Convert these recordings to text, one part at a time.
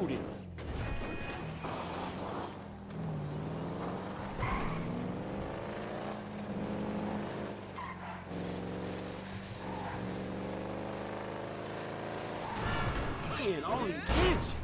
do this. Man, only inches.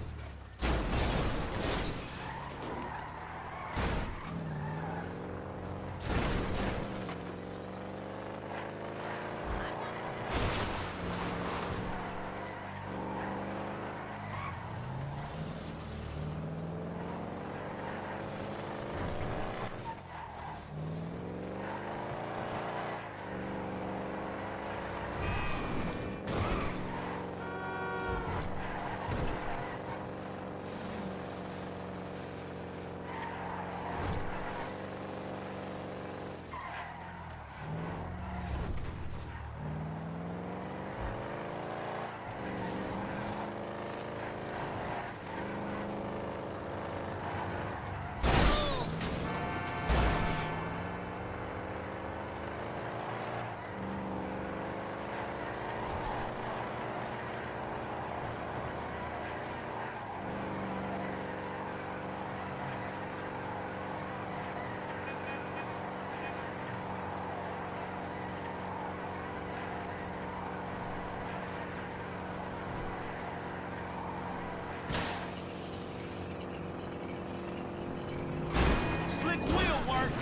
Slick wheel work.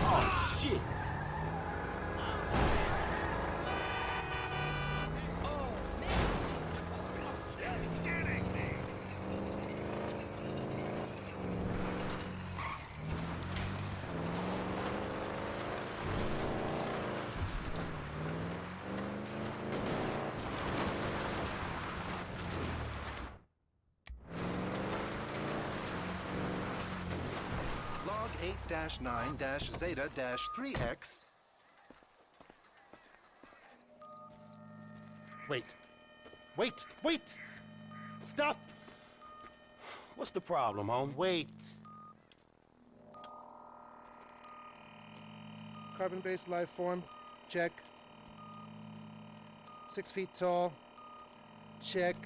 Oh, shit. Log 8-9-Zeta-3X. Wait! Stop! What's the problem, homie? Wait. Carbon-based life form, check. 6 feet tall, check.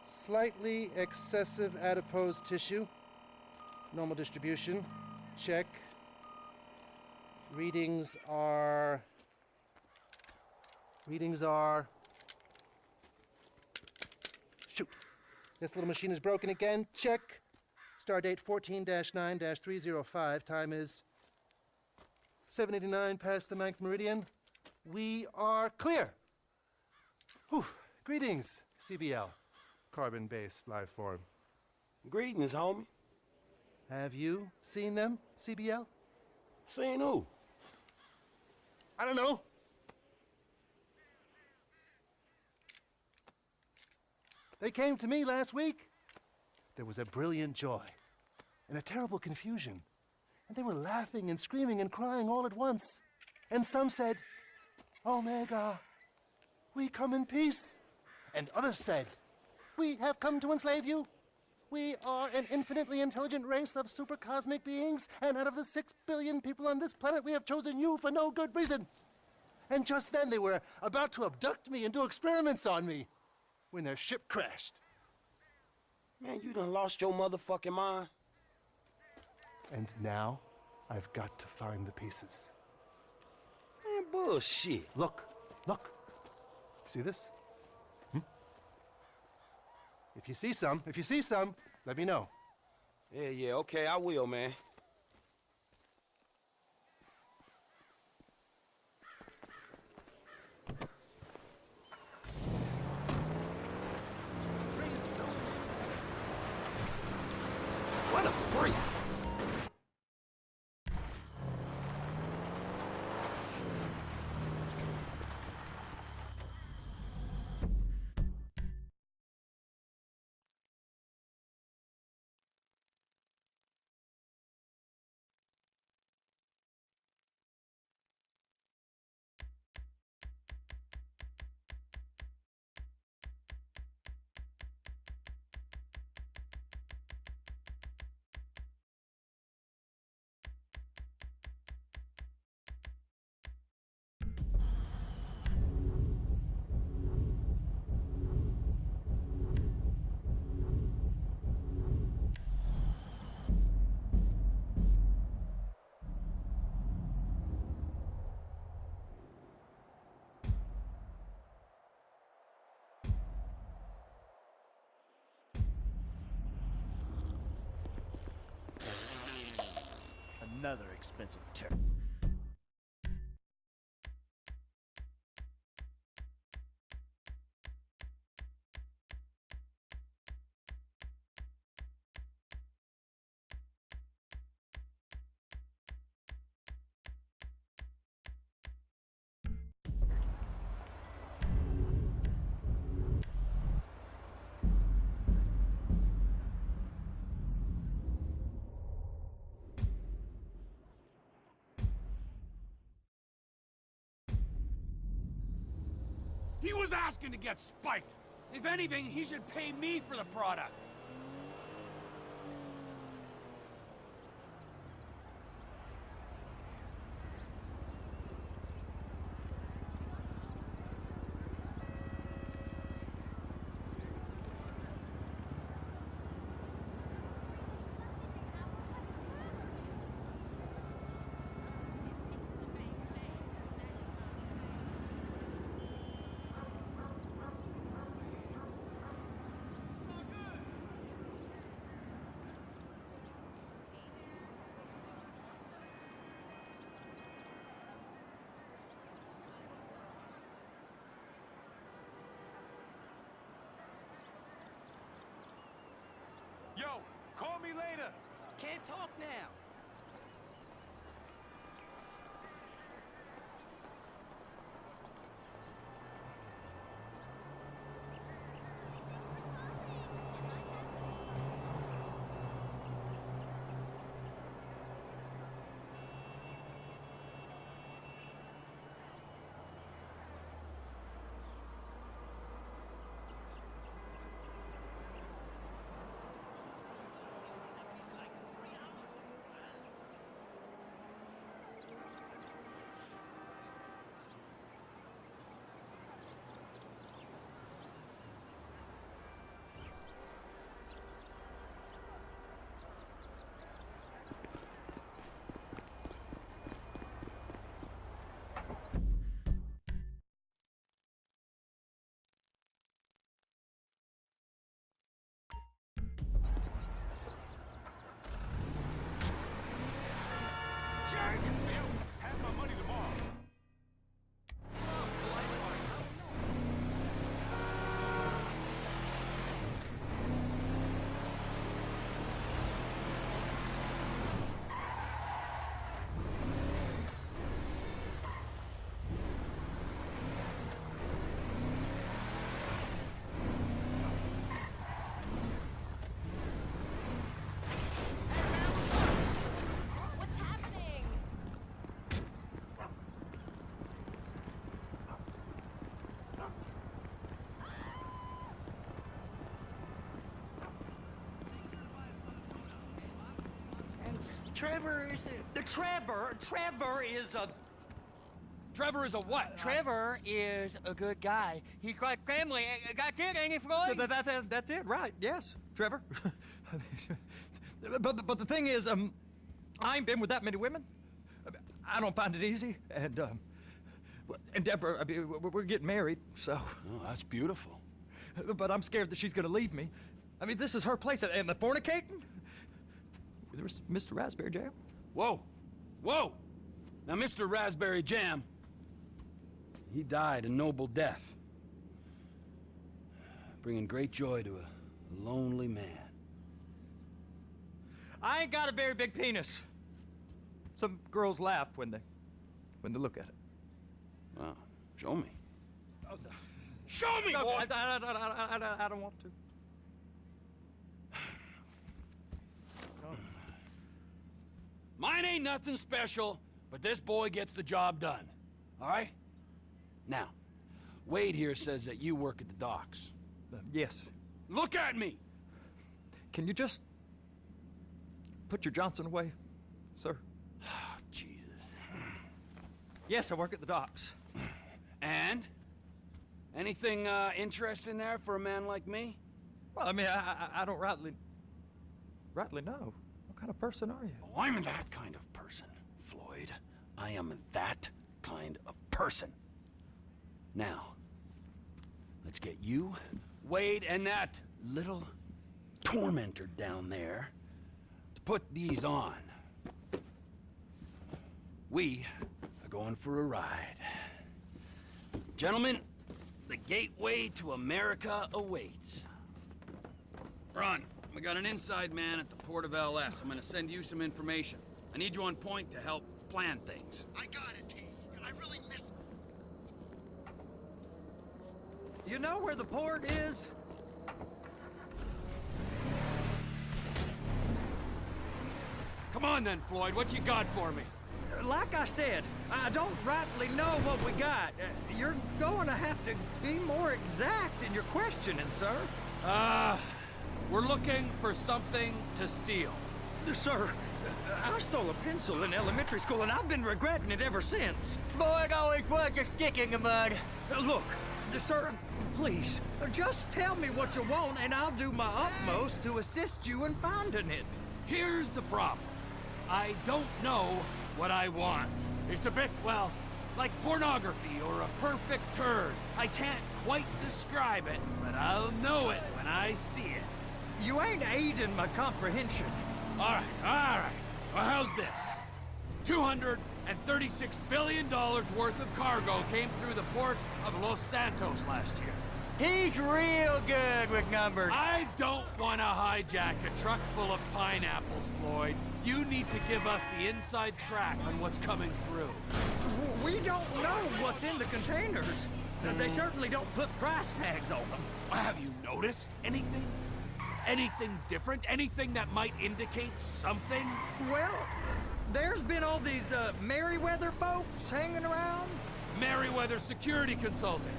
Slightly excessive adipose tissue, normal distribution, check. Readings are... Shoot. This little machine is broken again, check. Stardate 14-9-305, time is 7:89 past the 9th meridian. We are clear. Whew. Greetings, CBL, carbon-based life form. Greetings, homie. Have you seen them, CBL? Seen who? I don't know. They came to me last week. There was a brilliant joy and a terrible confusion. And they were laughing and screaming and crying all at once. And some said, Omega, we come in peace. And others said, we have come to enslave you. We are an infinitely intelligent race of supercosmic beings, and out of the 6 billion people on this planet, we have chosen you for no good reason. And just then they were about to abduct me and do experiments on me when their ship crashed. Man, you done lost your motherfucking mind. And now I've got to find the pieces. Man, bullshit. Look, look. See this? If you see some, let me know. Yeah, okay, I will, man. What a freak! Another expensive turn. He was asking to get spiked. If anything, he should pay me for the product. Yo, call me later. Can't talk now. Have my money tomorrow. What's happening? Trevor is Trevor is a Trevor is a what? Trevor is a good guy. He's like family. That's it, ain't it, Floyd? That's it, right? Yes, Trevor. but the thing is, I ain't been with that many women. I don't find it easy, and Deborah, I mean, we're getting married, so. Oh, that's beautiful. But I'm scared that she's gonna leave me. I mean, this is her place, and the fornicating? There's Mr. Raspberry Jam. Whoa, whoa! Now, Mr. Raspberry Jam, he died a noble death, bringing great joy to a lonely man. I ain't got a very big penis. Some girls laugh when they look at it. Wow, show me. Oh, no. Show me, No, boy! I don't want to. Mine ain't nothing special, but this boy gets the job done. All right? Now, Wade here says that you work at the docks. Yes. Look at me! Can you just put your Johnson away, sir? Jesus. Yes, I work at the docks. And? Anything interesting there for a man like me? Well, I mean, I don't rightly know. What kind of person are you? Oh, I'm that kind of person, Floyd. I am that kind of person. Now, let's get you, Wade, and that little tormentor down there to put these on. We are going for a ride. Gentlemen, the gateway to America awaits. Ron, we got an inside man at the port of LS. I'm gonna send you some information. I need you on point to help plan things. I got it, T. And I really miss... You know where the port is? Come on then, Floyd, what you got for me? Like I said, I don't rightly know what we got. You're going to have to be more exact in your questioning, sir. We're looking for something to steal. Sir, I stole a pencil in elementary school, and I've been regretting it ever since. Floyd always was a stick in the mud. Look, sir, please, just tell me what you want, and I'll do my utmost to assist you in finding it. Here's the problem. I don't know what I want. It's a bit, well, like pornography or a perfect turd. I can't quite describe it, but I'll know it when I see it. You ain't aiding my comprehension. All right. Well, how's this? $236 billion worth of cargo came through the port of Los Santos last year. He's real good with numbers. I don't want to hijack a truck full of pineapples, Floyd. You need to give us the inside track on what's coming through. We don't know what's in the containers. They certainly don't put price tags on them. Have you noticed anything? Anything different? Anything that might indicate something? Well, there's been all these Merryweather folks hanging around. Merryweather Security Consulting.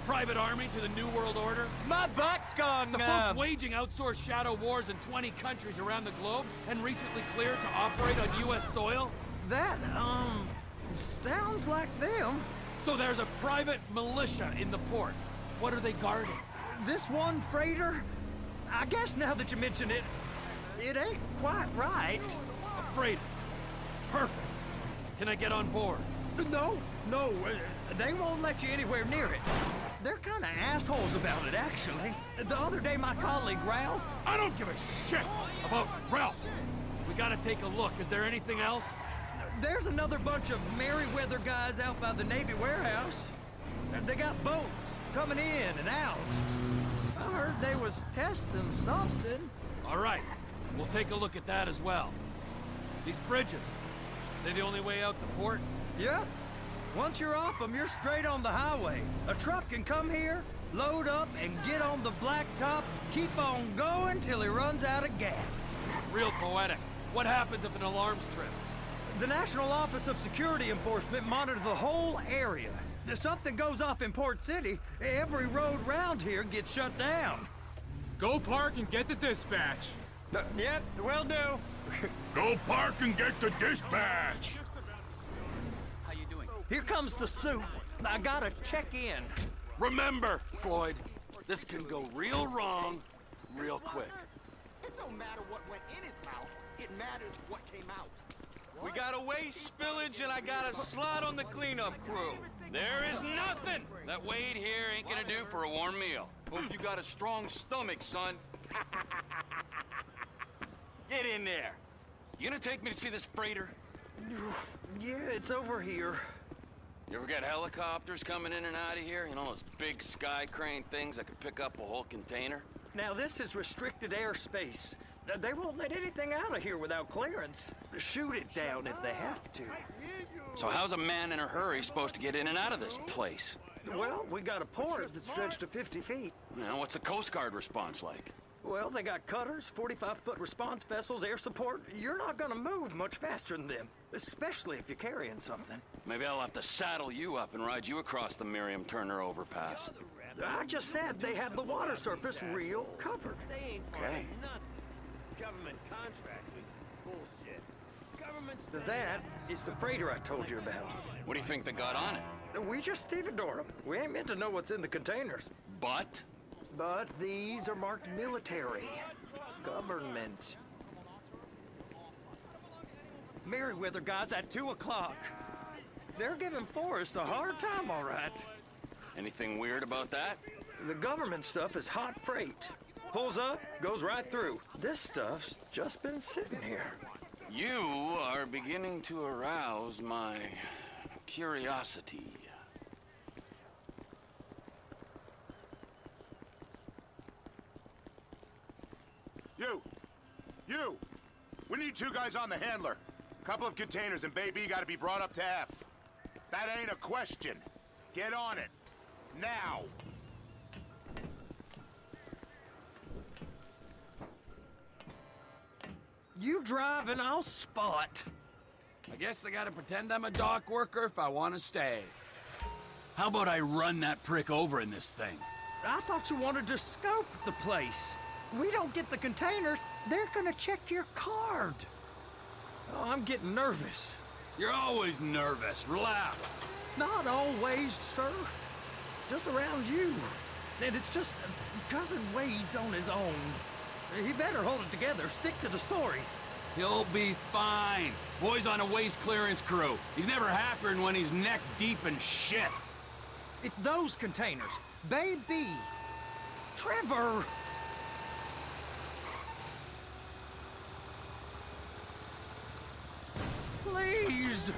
Private army to the New World Order. My butt's gone The numb. folks waging outsourced shadow wars in 20 countries around the globe and recently cleared to operate on U.S. soil. That, sounds like them. So there's a private militia in the port. What are they guarding? This one freighter, I guess now that you mention it, it ain't quite right. A freighter. Perfect. Can I get on board? No, they won't let you anywhere near it. They're kind of assholes about it, actually. The other day, my colleague, Ralph... I don't give a shit about Ralph. We gotta take a look. Is there anything else? There's another bunch of Merryweather guys out by the Navy warehouse. They got boats coming in and out. I heard they was testing something. All right. We'll take a look at that as well. These bridges, they the only way out the port? Yep. Once you're off them, you're straight on the highway. A truck can come here, load up, and get on the blacktop, keep on going till he runs out of gas. Real poetic. What happens if an alarm's tripped? The National Office of Security Enforcement monitors the whole area. If something goes off in Port City, every road round here gets shut down. Go park and get the dispatch. Yep, will do. Go park and get the dispatch! How you doing? So, Here comes the soup. I gotta check in. Remember, Floyd, this can go real wrong real quick. It don't matter what went in his mouth. It matters what came out. We got a waste spillage and I got a slot on the cleanup crew. There is nothing that Wade here ain't gonna do for a warm meal. Hope you got a strong stomach, son. Get in there. You gonna take me to see this freighter? Yeah, it's over here. You ever got helicopters coming in and out of here? You know, those big sky crane things that could pick up a whole container? Now, this is restricted airspace. They won't let anything out of here without clearance. Shoot it down if they have to. So how's a man in a hurry supposed to get in and out of this place? Well, we got a port that's stretched to 50 feet. You know, what's the Coast Guard response like? Well, they got cutters, 45-foot response vessels, air support. You're not gonna move much faster than them, especially if you're carrying something. Maybe I'll have to saddle you up and ride you across the Miriam Turner overpass. I just said they have the water surface real covered. Okay. Government contractors, bullshit. Government's That is the freighter I told you about. What do you think they got on it? We just stevedore them. We ain't meant to know what's in the containers. But? But these are marked military. Government. Merriweather guys at 2 o'clock. They're giving Forrest a hard time, all right. Anything weird about that? The government stuff is hot freight. Pulls up, goes right through. This stuff's just been sitting here. You are beginning to arouse my curiosity. You! We need 2 guys on the handler. Couple of containers and Bay B gotta be brought up to F. That ain't a question. Get on it. Now! You drive and I'll spot. I guess I gotta pretend I'm a dock worker if I want to stay. How about I run that prick over in this thing? I thought you wanted to scope the place. We don't get the containers, they're gonna check your card. Oh, I'm getting nervous. You're always nervous. Relax. Not always, sir. Just around you. And it's just Cousin Wade's on his own. He better hold it together, stick to the story. He'll be fine. Boy's on a waste clearance crew. He's never happier than when he's neck deep in shit. It's those containers. Baby. Trevor. Please,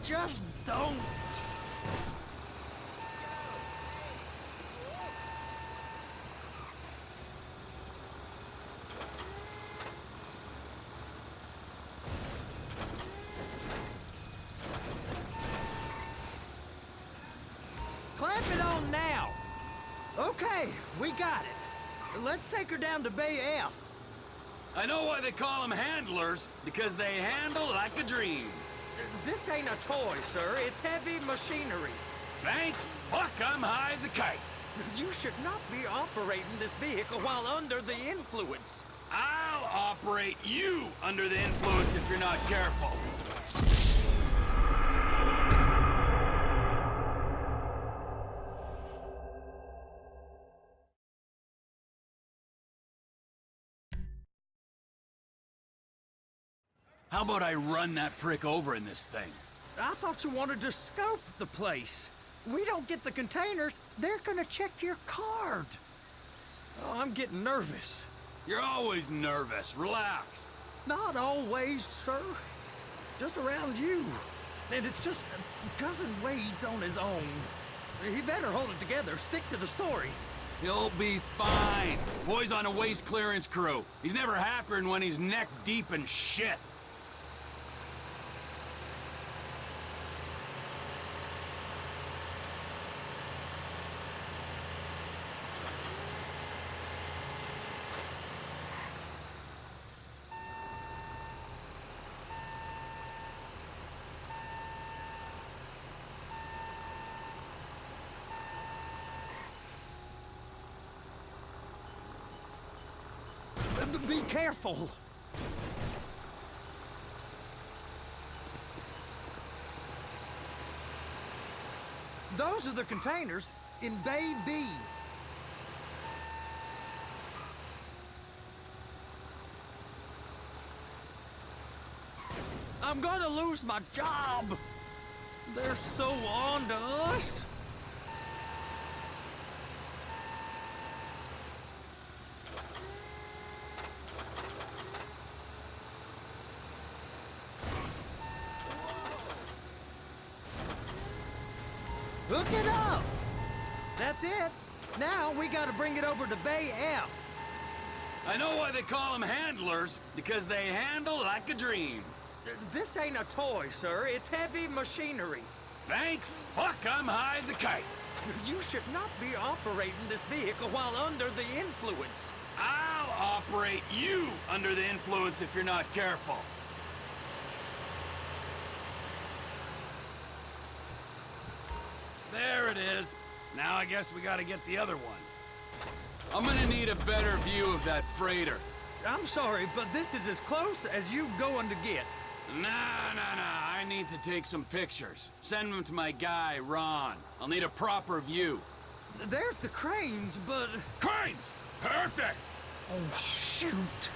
just don't. Clamp it on now. Okay, we got it. Let's take her down to Bay F. I know why they call them handlers, because they handle like a dream. This ain't a toy, sir. It's heavy machinery. Thank fuck I'm high as a kite. You should not be operating this vehicle while under the influence. I'll operate you under the influence if you're not careful. How about I run that prick over in this thing? I thought you wanted to scope the place. We don't get the containers, they're gonna check your card. Oh, I'm getting nervous. You're always nervous. Relax. Not always, sir. Just around you. And it's just Cousin Wade's on his own. He better hold it together, stick to the story. He'll be fine. Boy's on a waste clearance crew. He's never happier than when he's neck deep in shit. Be careful. Those are the containers in Bay B. I'm gonna lose my job. They're so on to us. Hook it up! That's it. Now we gotta bring it over to Bay F. I know why they call them handlers, because they handle like a dream. This ain't a toy, sir. It's heavy machinery. Thank fuck I'm high as a kite. You should not be operating this vehicle while under the influence. I'll operate you under the influence if you're not careful. There it is. Now I guess we gotta get the other one. I'm gonna need a better view of that freighter. I'm sorry, but this is as close as you going to get. Nah. I need to take some pictures. Send them to my guy, Ron. I'll need a proper view. There's the cranes, but... Cranes! Perfect! Oh, shoot.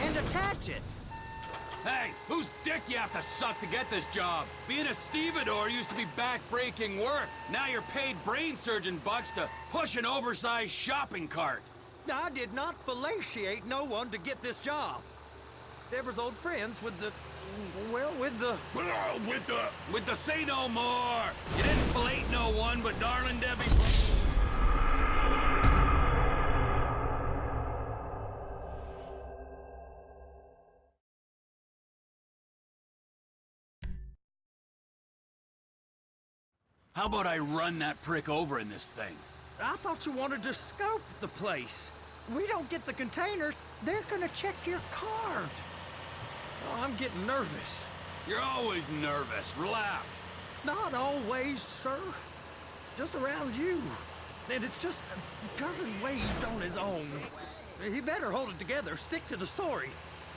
And attach it. Hey, whose dick you have to suck to get this job? Being a stevedore used to be back-breaking work. Now you're paid brain surgeon bucks to push an oversized shopping cart. I did not fellatiate no one to get this job. Deborah's old friends with the... well, with the... With the say no more. You didn't fillet no one, but darling Debbie... How about I run that prick over in this thing? I thought you wanted to scope the place. We don't get the containers, they're gonna check your card. Oh, I'm getting nervous. You're always nervous. Relax. Not always, sir. Just around you. And it's just Cousin Wade's on his own. He better hold it together, stick to the story.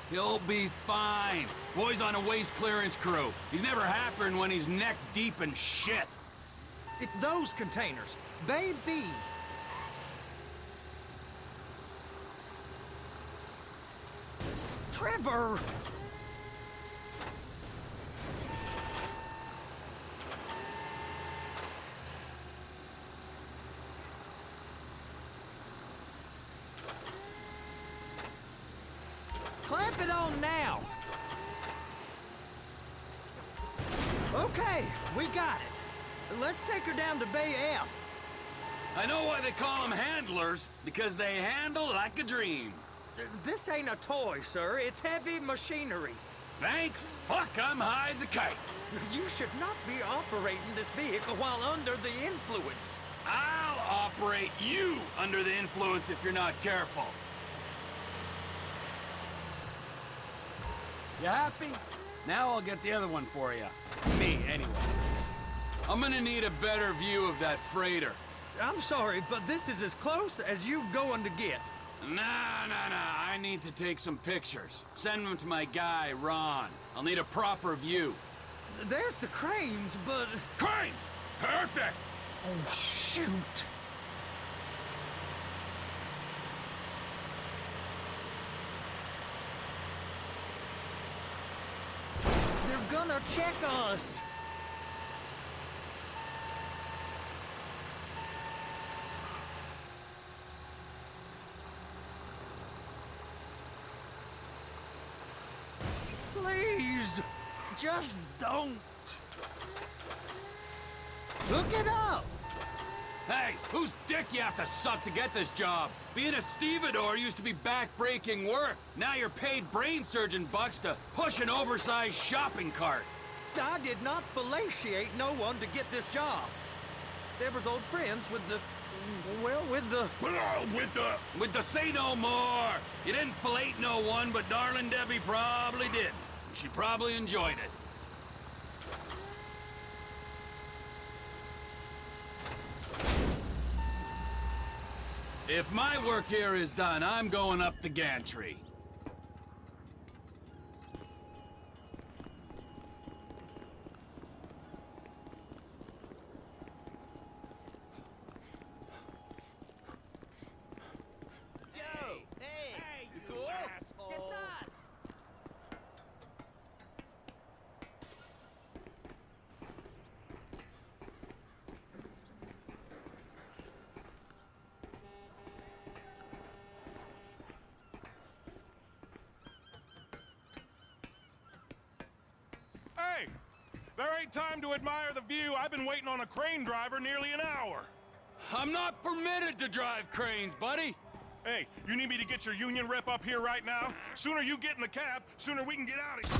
He'll be fine. Boy's on a waste clearance crew. He's never happier when he's neck deep in shit. It's those containers. Bay B. Trevor! Clamp it on now. Okay, we got it. Let's take her down to Bay F. I know why they call them handlers, because they handle like a dream. This ain't a toy, sir. It's heavy machinery. Thank fuck I'm high as a kite. You should not be operating this vehicle while under the influence. I'll operate you under the influence if you're not careful. You happy? Now I'll get the other one for you. Me, anyway. I'm gonna need a better view of that freighter. I'm sorry, but this is as close as you going to get. Nah. I need to take some pictures. Send them to my guy, Ron. I'll need a proper view. There's the cranes, but... Cranes! Perfect! Oh, shoot. They're gonna check us. Please, just don't. Hook it up! Hey, whose dick you have to suck to get this job? Being a stevedore used to be back-breaking work. Now you're paid brain surgeon bucks to push an oversized shopping cart. I did not fellatiate no one to get this job. Deborah's old friends with the... Well, with the... With the say no more. You didn't fillet no one, but darling Debbie probably did. She probably enjoyed it. If my work here is done, I'm going up the gantry. Hey! There ain't time to admire the view. I've been waiting on a crane driver nearly an hour. I'm not permitted to drive cranes, buddy. Hey, you need me to get your union rep up here right now? Sooner you get in the cab, sooner we can get out of here.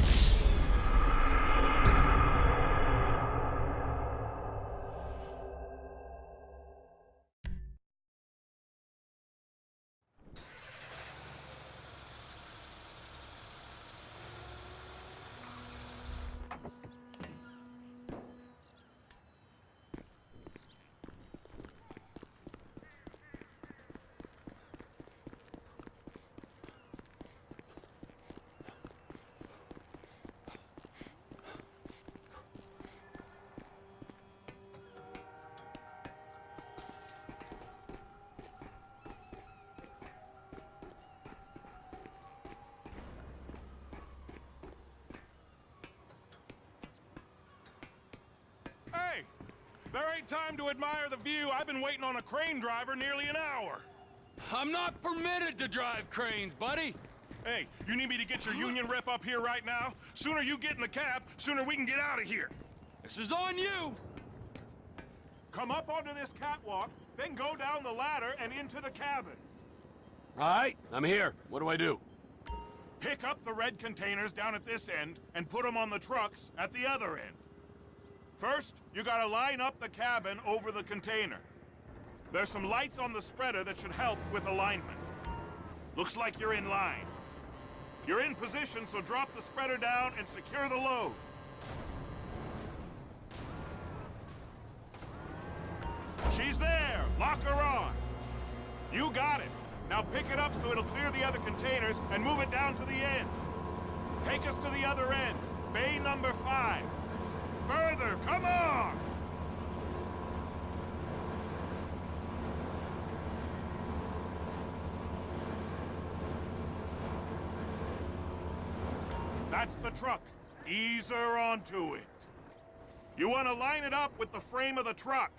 Hey! There ain't time to admire the view. I've been waiting on a crane driver nearly an hour. I'm not permitted to drive cranes, buddy. Hey, you need me to get your union rep up here right now? Sooner you get in the cab, sooner we can get out of here. This is on you. Come up onto this catwalk, then go down the ladder and into the cabin. All right, I'm here. What do I do? Pick up the red containers down at this end and put them on the trucks at the other end. First, you gotta line up the cabin over the container. There's some lights on the spreader that should help with alignment. Looks like you're in line. You're in position, so drop the spreader down and secure the load. She's there! Lock her on! You got it! Now pick it up so it'll clear the other containers and move it down to the end. Take us to the other end, bay number 5. Further, come on! That's the truck. Ease her onto it. You want to line it up with the frame of the truck.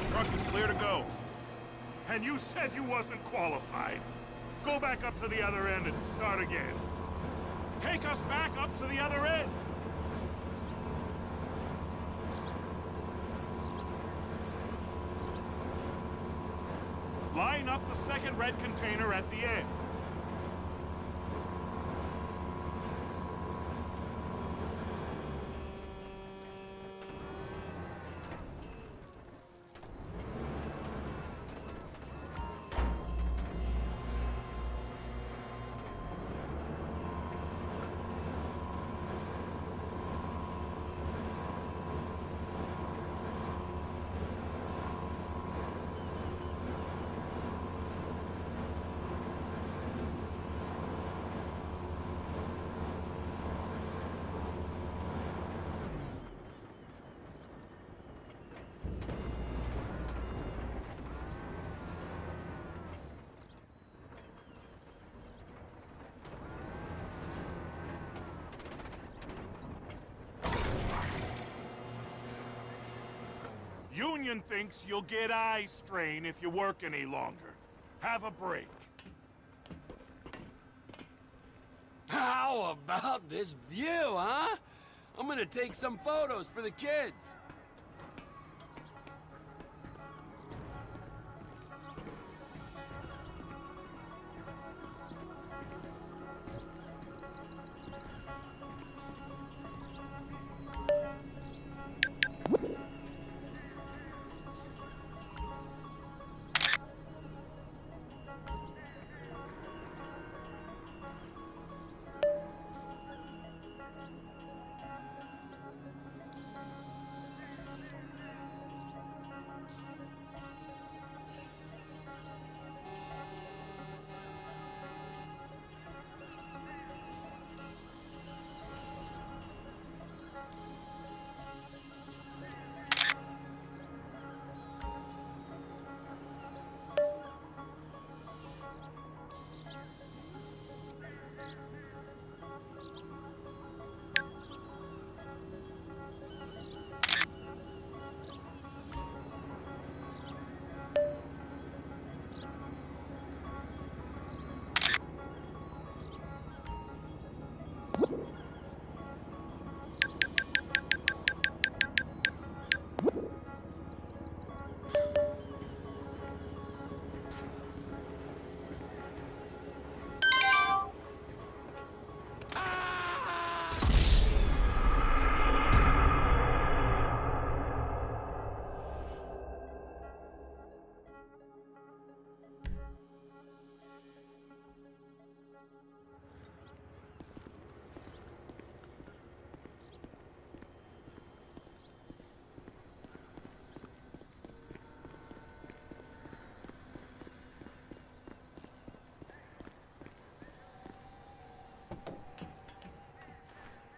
Truck is clear to go. And you said you wasn't qualified. Go back up to the other end and start again. Take us back up to the other end. Line up the second red container at the end. Union thinks you'll get eye strain if you work any longer. Have a break. How about this view, huh? I'm gonna take some photos for the kids.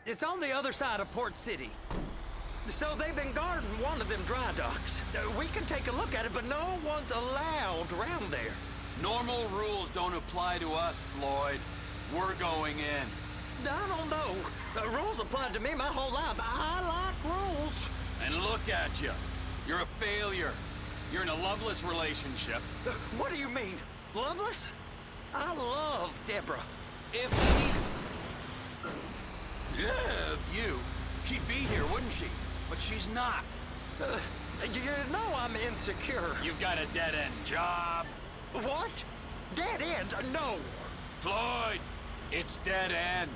It's on the other side of Port City. So they've been guarding one of them dry docks. We can take a look at it, but no one's allowed around there. Normal rules don't apply to us, Floyd. We're going in. I don't know. The rules applied to me my whole life. I like rules. And look at you. You're a failure. You're in a loveless relationship. What do you mean? Loveless? I love Deborah. If you, she'd be here, wouldn't she? But she's not. You know I'm insecure. You've got a dead-end job. What? Dead end? No. Floyd, it's dead end.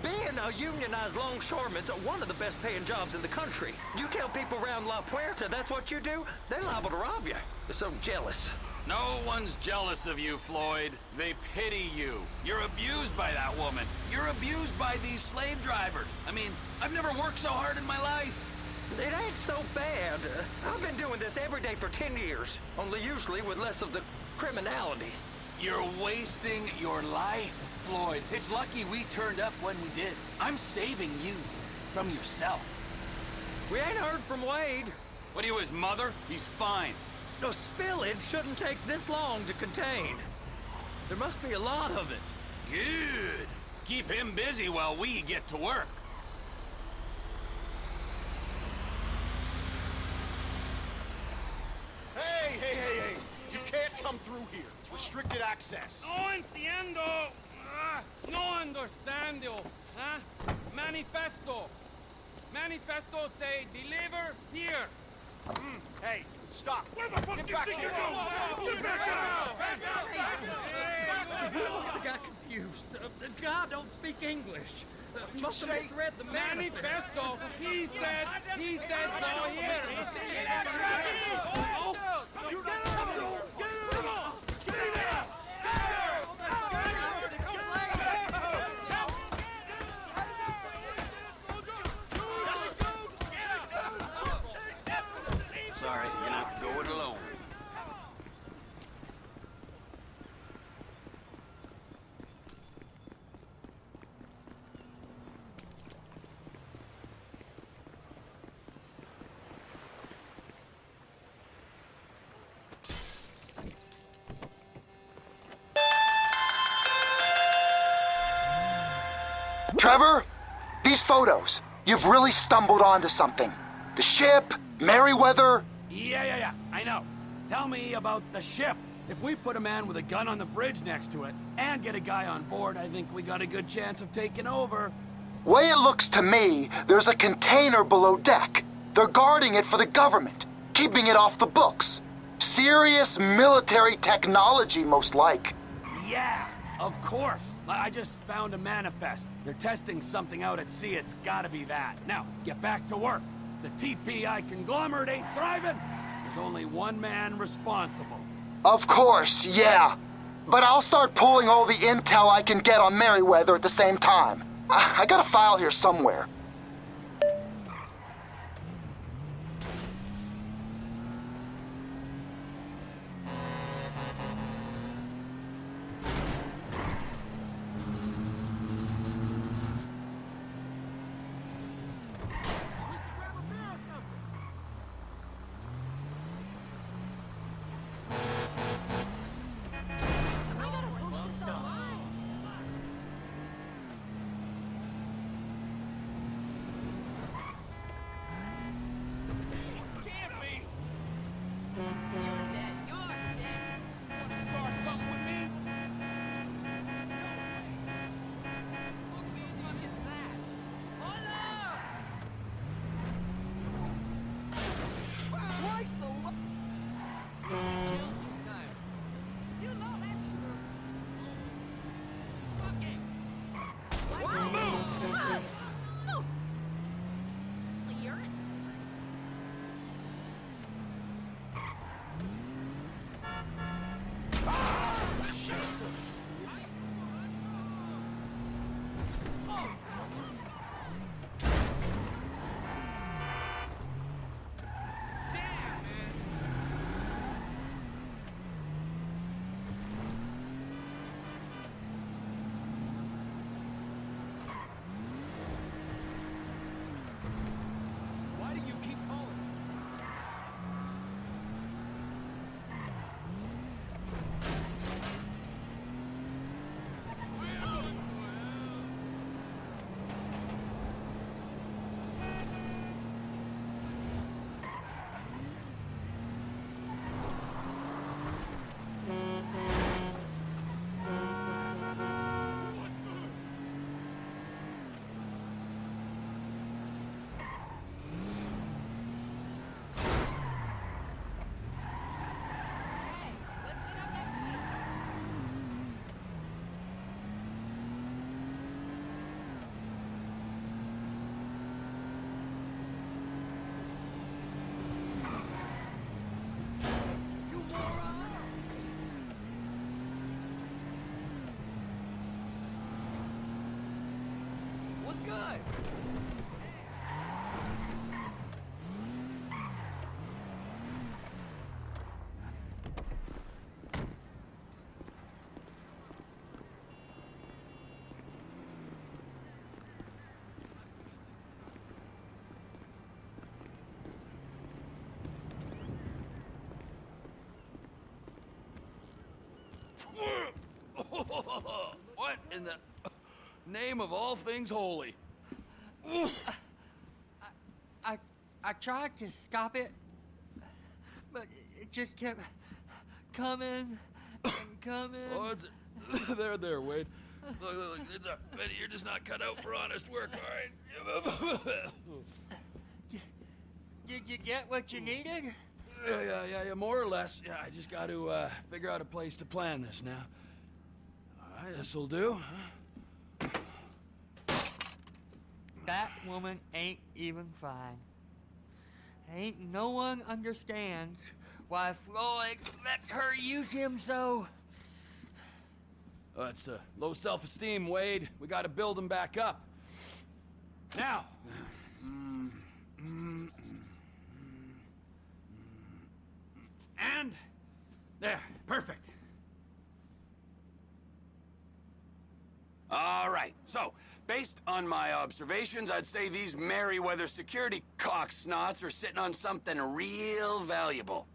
Being a unionized longshoreman's one of the best paying jobs in the country. You tell people around La Puerta that's what you do, they're liable to rob you. They're so jealous. No one's jealous of you, Floyd. They pity you. You're abused by that woman. You're abused by these slave drivers. I mean, I've never worked so hard in my life. It ain't so bad. I've been doing this every day for 10 years, only usually with less of the criminality. You're wasting your life, Floyd. It's lucky we turned up when we did. I'm saving you from yourself. We ain't heard from Wade. What are you, his mother? He's fine. A spillage shouldn't take this long to contain. There must be a lot of it. Good. Keep him busy while we get to work. Hey! You can't come through here. It's restricted access. No entiendo. No understando. Huh? Manifesto. Manifesto say deliver here. Hey, stop. Where the fuck do you think you're going? Get back out! He must have got confused. The guy don't speak English. Must have misread the Manifesto. He said no here. Sorry, you're gonna have to go it alone. Trevor, these photos, you've really stumbled onto something. The ship, Merryweather, Yeah, I know. Tell me about the ship. If we put a man with a gun on the bridge next to it, and get a guy on board, I think we got a good chance of taking over. Way it looks to me, there's a container below deck. They're guarding it for the government, keeping it off the books. Serious military technology, most like. Yeah, of course. I just found a manifest. They're testing something out at sea. It's gotta be that. Now, get back to work. The TPI conglomerate ain't thriving. There's only one man responsible. Of course, yeah. But I'll start pulling all the intel I can get on Merryweather at the same time. I got a file here somewhere. What in the name of all things holy? I tried to stop it, but it just kept coming and coming. Oh, it's there, Wade. Look, you're just not cut out for honest work, all right? Did you get what you needed? Yeah, more or less. Yeah, I just got to figure out a place to plan this now. All right, this'll do. That woman ain't even fine. Ain't no one understands why Floyd lets her use him so. Oh, that's low self-esteem, Wade. We got to build him back up. Now. And there, perfect. All right, so based on my observations, I'd say these Merryweather security cocksnots are sitting on something real valuable.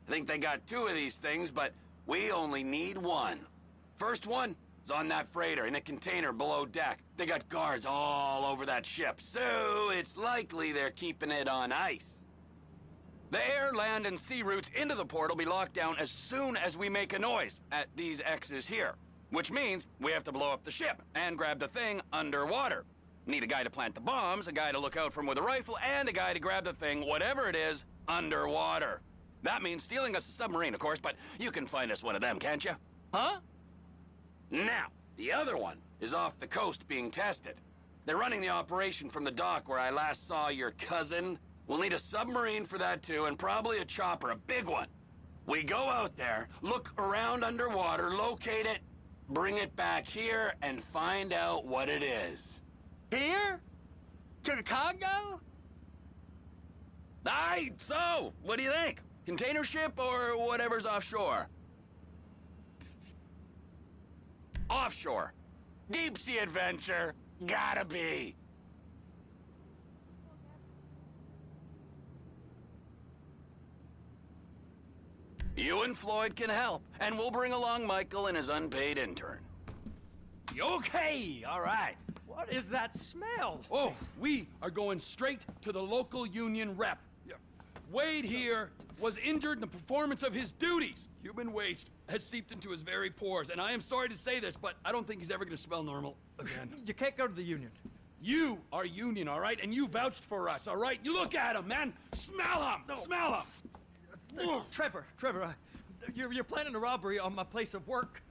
I think they got 2 of these things, but we only need 1. First one is on that freighter in a container below deck. They got guards all over that ship, so it's likely they're keeping it on ice. The air, land, and sea routes into the port will be locked down as soon as we make a noise at these X's here. Which means we have to blow up the ship and grab the thing underwater. Need a guy to plant the bombs, a guy to look out for 'em with a rifle, and a guy to grab the thing, whatever it is, underwater. That means stealing us a submarine, of course, but you can find us one of them, can't you? Huh? Now, the other one is off the coast being tested. They're running the operation from the dock where I last saw your cousin. We'll need a submarine for that too, and probably a chopper, a big one. We go out there, look around underwater, locate it, bring it back here, and find out what it is. Here? To the Congo? Aye, so, what do you think? Container ship or whatever's offshore? Offshore. Deep sea adventure. Gotta be. You and Floyd can help, and we'll bring along Michael and his unpaid intern. Okay, all right. What is that smell? Oh, we are going straight to the local union rep. Wade here was injured in the performance of his duties. Human waste has seeped into his very pores, and I am sorry to say this, but I don't think he's ever going to smell normal again. You can't go to the union. You are union, all right? And you vouched for us, all right? You look at him, man. Smell him. No. Smell him. Trevor, you're planning a robbery on my place of work.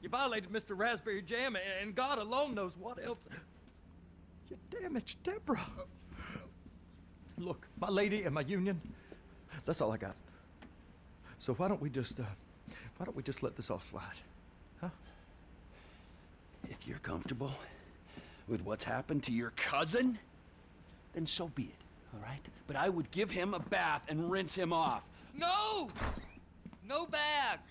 You violated Mr. Raspberry Jam, and God alone knows what else. You damaged Deborah. Look, my lady and my union, that's all I got. So why don't we just let this all slide, huh? If you're comfortable with what's happened to your cousin, then so be it, all right? But I would give him a bath and rinse him off. No! No bags!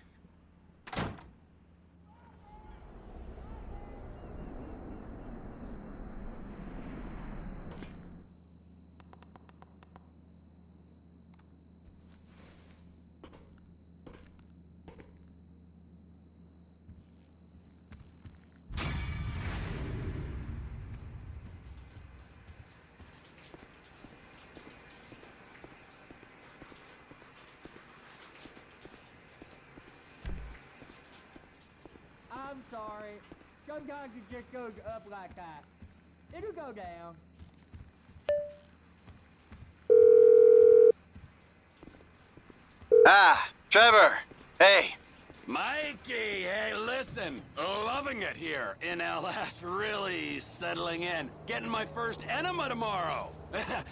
I'm sorry. Sometimes it just goes up like that. It'll go down. Ah, Trevor. Hey. Mikey, hey, listen. Loving it here in LS. Really settling in. Getting my first enema tomorrow.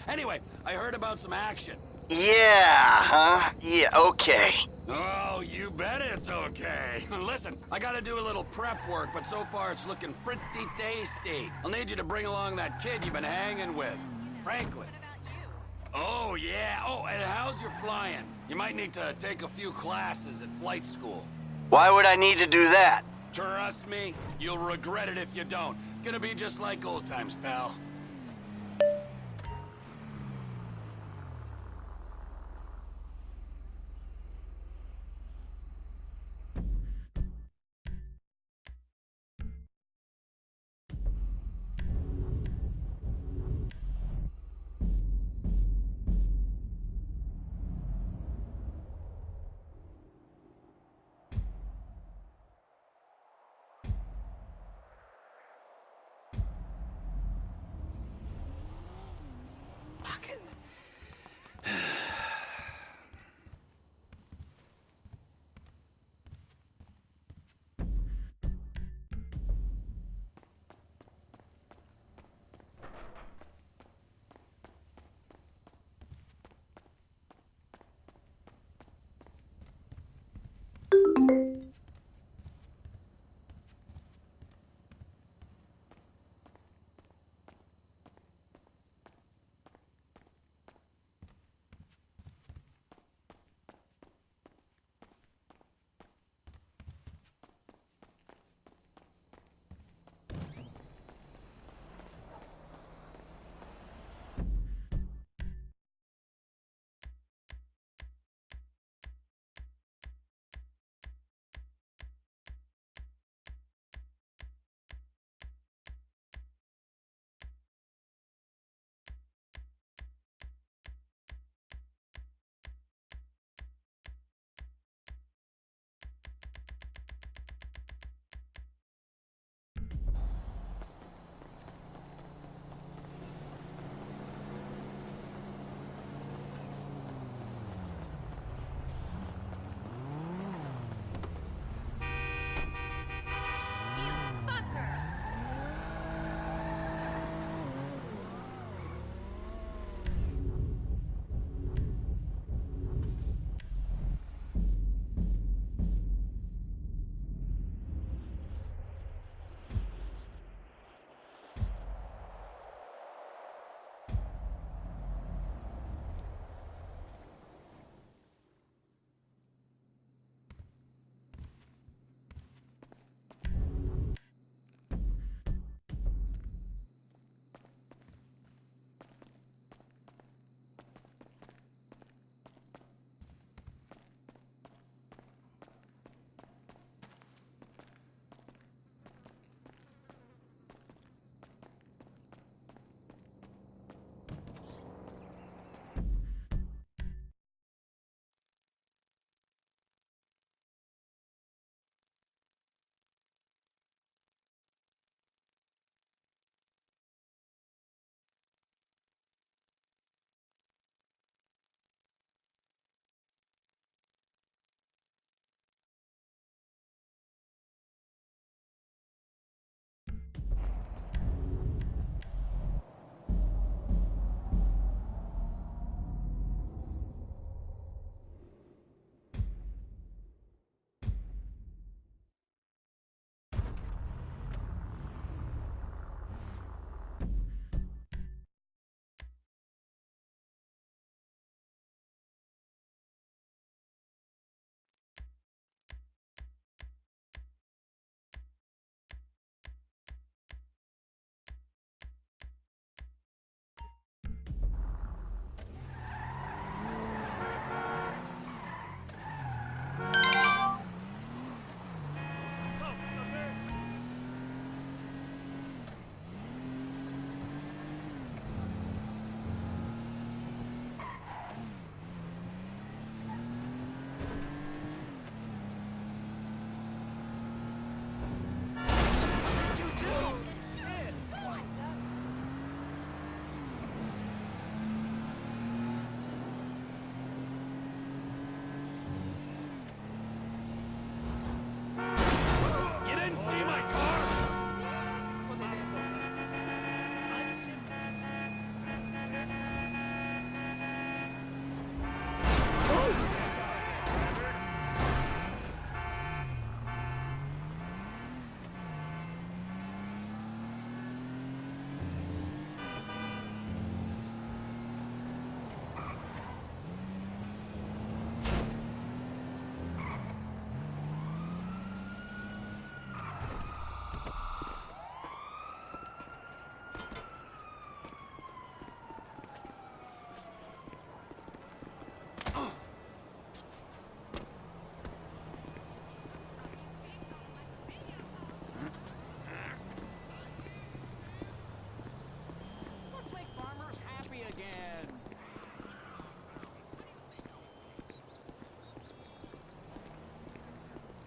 Anyway, I heard about some action. Yeah, huh? Yeah, okay. Oh, you bet it's okay. Listen, I gotta do a little prep work, but so far it's looking pretty tasty. I'll need you to bring along that kid you've been hanging with, Franklin. Oh, yeah. Oh, and how's your flying? You might need to take a few classes at flight school. Why would I need to do that? Trust me, you'll regret it if you don't. Gonna be just like old times, pal.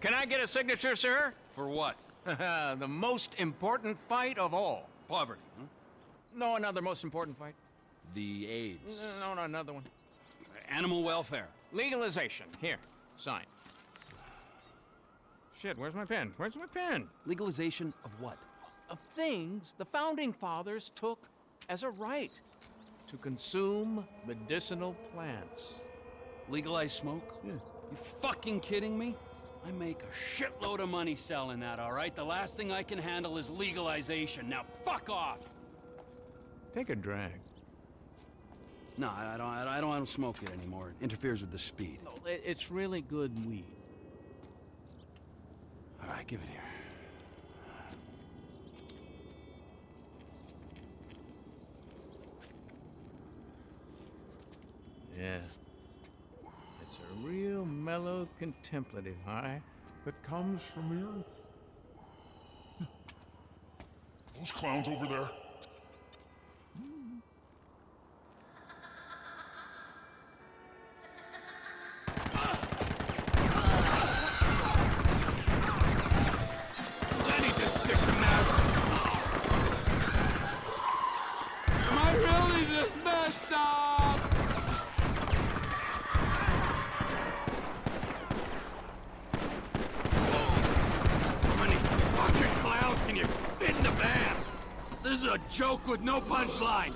Can I get a signature, sir? For what? The most important fight of all. Poverty, huh? No, another most important fight. The AIDS. No, another one. Animal welfare. Legalization. Here, sign. Shit, where's my pen? Where's my pen? Legalization of what? Of things the Founding Fathers took as a right to consume medicinal plants. Legalize smoke? Yeah. You fucking kidding me? I make a shitload of money selling that, all right? The last thing I can handle is legalization. Now fuck off! Take a drag. No, I don't smoke it anymore. It interferes with the speed. No, it's really good weed. All right, give it here. Yeah. It's a real mellow, contemplative high that comes from the earth. Those clowns over there. I need to stick to meth. Am I really this messed up? How many fucking clowns can you fit in the van? This is a joke with no punchline.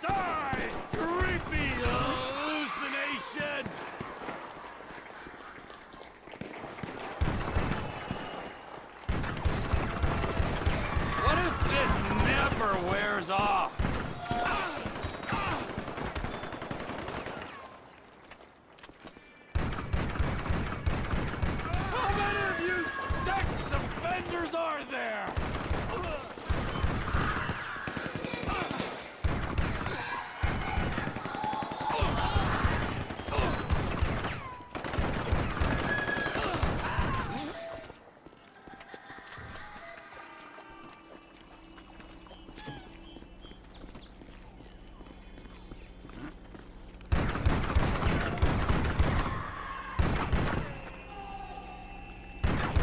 Die, creepy hallucination! What if this never wears off? How many of you sex offenders are there?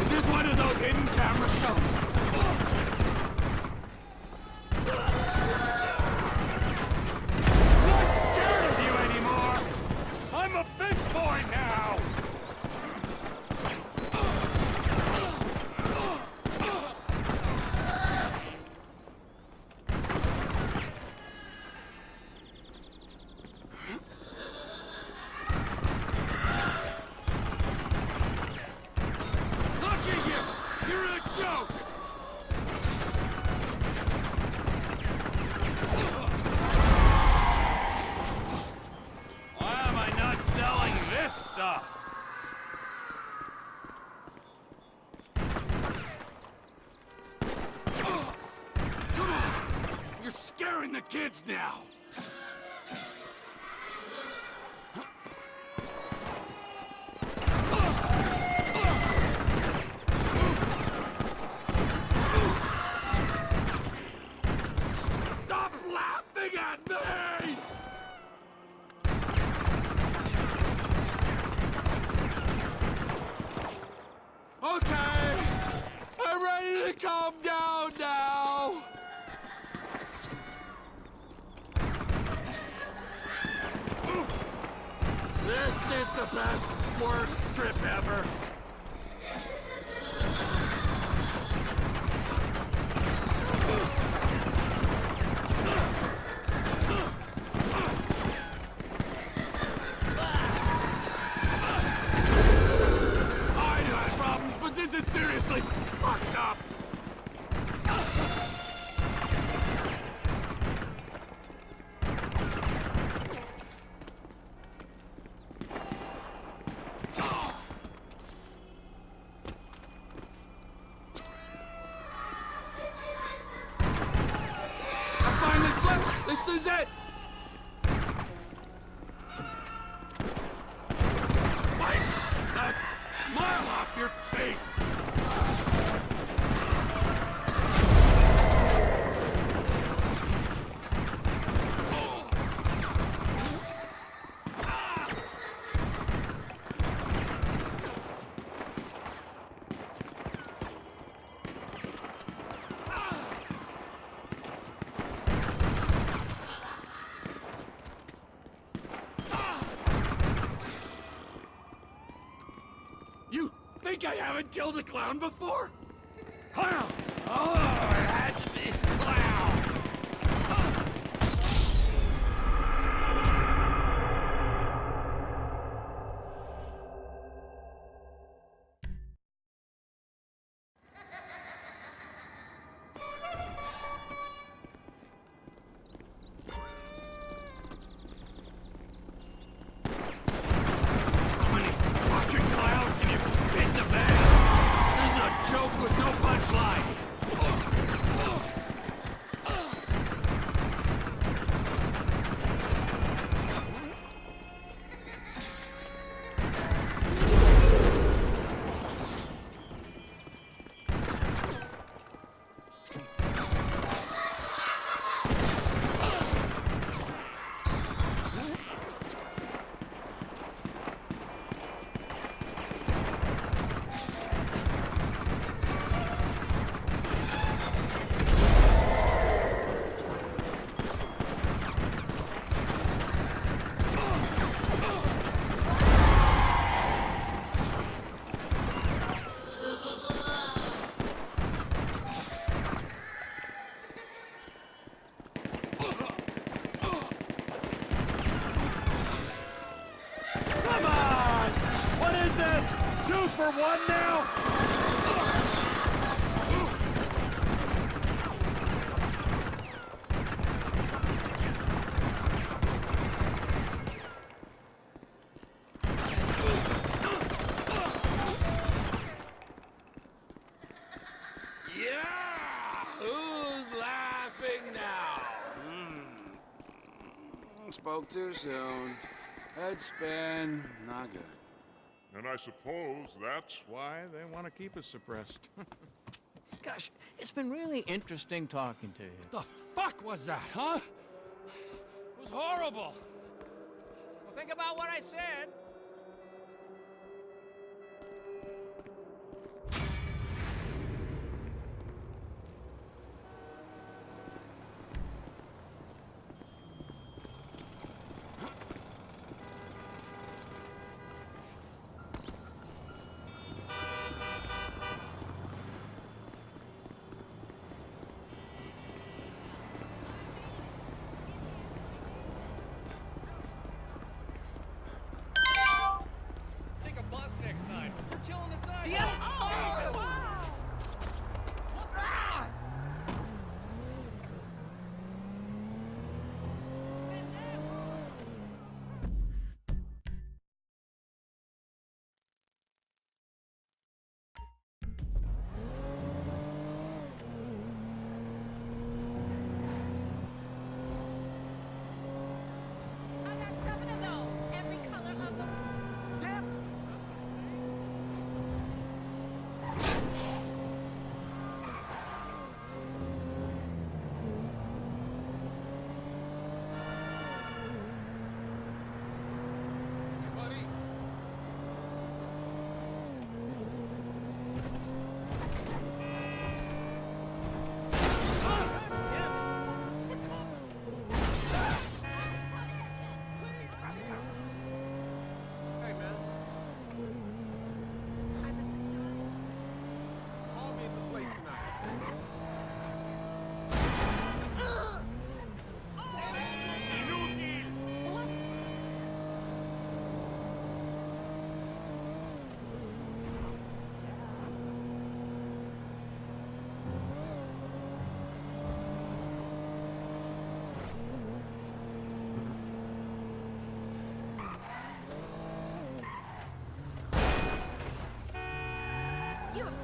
Is this one of those hidden camera shows? Not scared of you anymore! I'm a big boy now! Look at you! You're a joke! Why am I not selling this stuff? Come on! You're scaring the kids now! Stop laughing at me! Okay, I'm ready to calm down now. This is the best, worst trip ever. I knew I had problems, but this is seriously fucked up. I finally flipped. This is it. Wipe that smile off your face. You think I haven't killed a clown before? Clowns! Oh, it had to be clowns! How many fucking clowns can you fit in the bag? This is a joke with no punchline. Come on! What is this? 2 for 1 now? Yeah! Who's laughing now? Spoke too soon. Head spin, not good. And I suppose that's why they want to keep us suppressed. Gosh, it's been really interesting talking to you. The fuck was that, huh? It was horrible. Well, think about what I said. Take a bus next time. We're killing the sidewalk. Yeah. Jesus. I got 7 of those, every color of the... Yep. Buddy. Hey, man. Call me at the place tonight. You have